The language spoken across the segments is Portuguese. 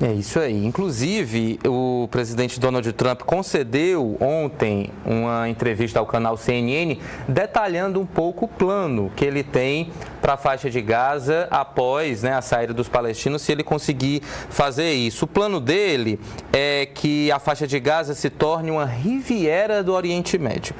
É isso aí. Inclusive, o presidente Donald Trump concedeu ontem uma entrevista ao canal CNN detalhando um pouco o plano que ele tem para a faixa de Gaza após a saída dos palestinos, se ele conseguir fazer isso. O plano dele é que a faixa de Gaza se torne uma Riviera do Oriente Médio.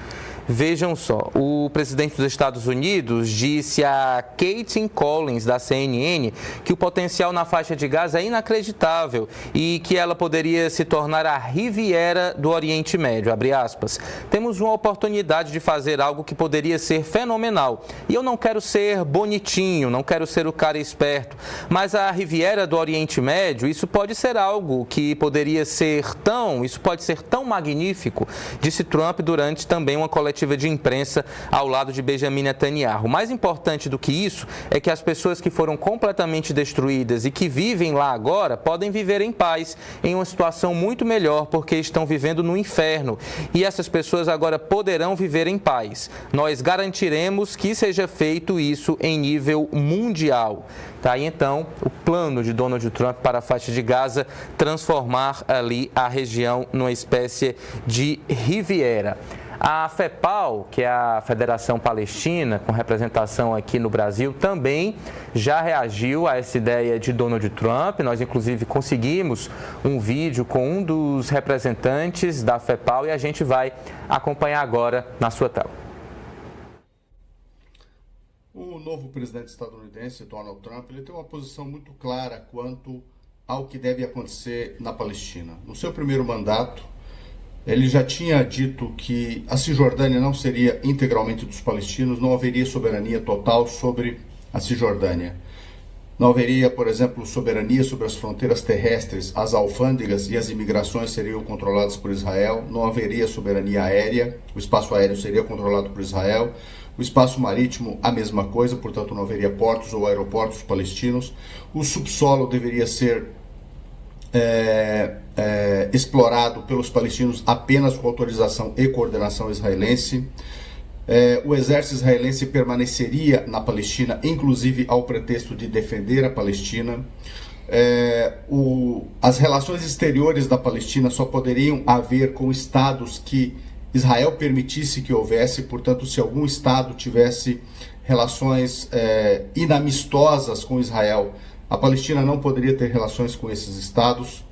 Vejam só, o presidente dos Estados Unidos disse a Kaitine Collins, da CNN, que o potencial na faixa de Gaza é inacreditável e que ela poderia se tornar a Riviera do Oriente Médio, abre aspas. Temos uma oportunidade de fazer algo que poderia ser fenomenal. E eu não quero ser bonitinho, não quero ser o cara esperto, mas a Riviera do Oriente Médio, isso pode ser algo que poderia ser isso pode ser tão magnífico, disse Trump durante também uma coletiva de imprensa ao lado de Benjamin Netanyahu. Mais importante do que isso é que as pessoas que foram completamente destruídas e que vivem lá agora podem viver em paz, em uma situação muito melhor, porque estão vivendo no inferno. E essas pessoas agora poderão viver em paz. Nós garantiremos que seja feito isso em nível mundial. Tá aí então o plano de Donald Trump para a faixa de Gaza transformar ali a região numa espécie de Riviera. A FEPAL, que é a Federação Palestina, com representação aqui no Brasil, também já reagiu a essa ideia de Donald Trump. Nós, inclusive, conseguimos um vídeo com um dos representantes da FEPAL e a gente vai acompanhar agora na sua tela. O novo presidente estadunidense, Donald Trump, ele tem uma posição muito clara quanto ao que deve acontecer na Palestina. No seu primeiro mandato, ele já tinha dito que a Cisjordânia não seria integralmente dos palestinos, não haveria soberania total sobre a Cisjordânia. Não haveria, por exemplo, soberania sobre as fronteiras terrestres, as alfândegas e as imigrações seriam controladas por Israel, não haveria soberania aérea, o espaço aéreo seria controlado por Israel, o espaço marítimo a mesma coisa, portanto não haveria portos ou aeroportos palestinos, o subsolo deveria ser explorado pelos palestinos apenas com autorização e coordenação israelense. O exército israelense permaneceria na Palestina, inclusive ao pretexto de defender a Palestina. As relações exteriores da Palestina só poderiam haver com estados que Israel permitisse que houvesse, portanto, se algum estado tivesse relações inamistosas com Israel, a Palestina não poderia ter relações com esses estados.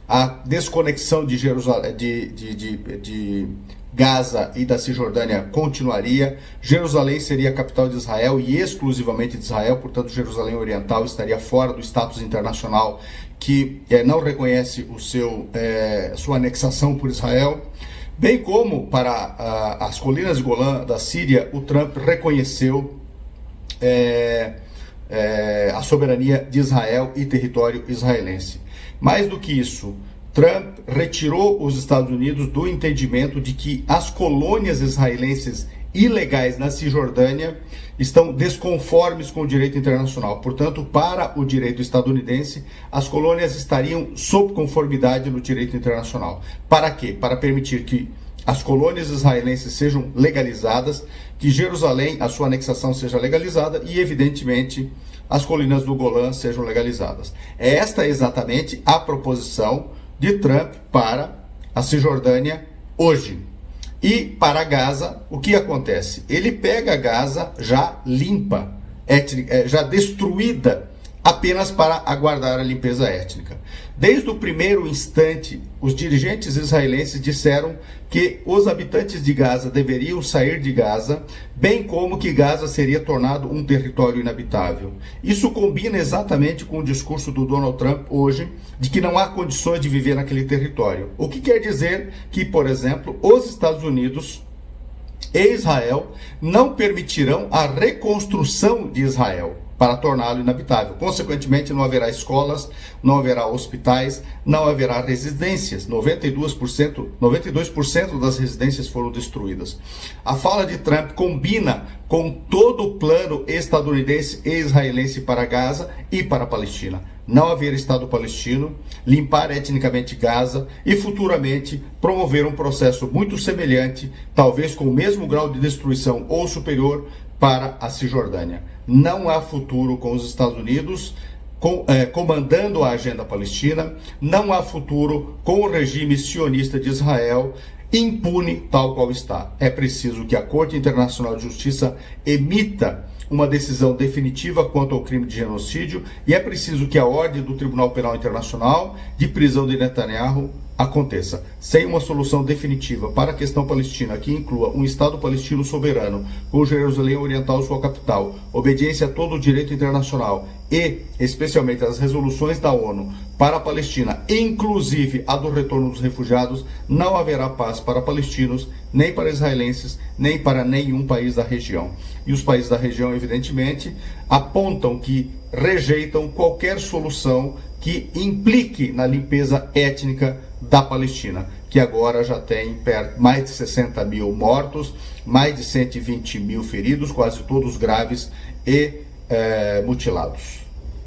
A desconexão de Jerusalém, de Gaza e da Cisjordânia continuaria. Jerusalém seria a capital de Israel e exclusivamente de Israel, portanto Jerusalém Oriental estaria fora do status internacional que não reconhece sua anexação por Israel. Bem como para as colinas de Golã da Síria, o Trump reconheceu a soberania de Israel e território israelense. Mais do que isso, Trump retirou os Estados Unidos do entendimento de que as colônias israelenses ilegais na Cisjordânia estão desconformes com o direito internacional. Portanto, para o direito estadunidense, as colônias estariam sob conformidade no direito internacional. Para quê? Para permitir que as colônias israelenses sejam legalizadas, que Jerusalém, a sua anexação seja legalizada e, evidentemente, as colinas do Golã sejam legalizadas. Esta é exatamente a proposição de Trump para a Cisjordânia hoje. E para Gaza, o que acontece? Ele pega Gaza já limpa, já destruída, apenas para aguardar a limpeza étnica. Desde o primeiro instante, os dirigentes israelenses disseram que os habitantes de Gaza deveriam sair de Gaza, bem como que Gaza seria tornado um território inabitável. Isso combina exatamente com o discurso do Donald Trump hoje, de que não há condições de viver naquele território. O que quer dizer que, por exemplo, os Estados Unidos e Israel não permitirão a reconstrução de Israel para torná-lo inabitável. Consequentemente, não haverá escolas, não haverá hospitais, não haverá residências. 92% das residências foram destruídas. A fala de Trump combina com todo o plano estadunidense e israelense para Gaza e para a Palestina. Não haver Estado palestino, limpar etnicamente Gaza e futuramente promover um processo muito semelhante, talvez com o mesmo grau de destruição ou superior, para a Cisjordânia. Não há futuro com os Estados Unidos comandando a agenda palestina. Não há futuro com o regime sionista de Israel, impune tal qual está. É preciso que a Corte Internacional de Justiça emita uma decisão definitiva quanto ao crime de genocídio, e é preciso que a ordem do Tribunal Penal Internacional de prisão de Netanyahu aconteça. Sem uma solução definitiva para a questão palestina que inclua um Estado palestino soberano, com Jerusalém Oriental sua capital, obediência a todo o direito internacional e, especialmente, as resoluções da ONU para a Palestina, inclusive a do retorno dos refugiados, não haverá paz para palestinos, nem para israelenses, nem para nenhum país da região. E os países da região, evidentemente, apontam que rejeitam qualquer solução que implique na limpeza étnica da Palestina, que agora já tem mais de 60 mil mortos, mais de 120 mil feridos, quase todos graves e mutilados.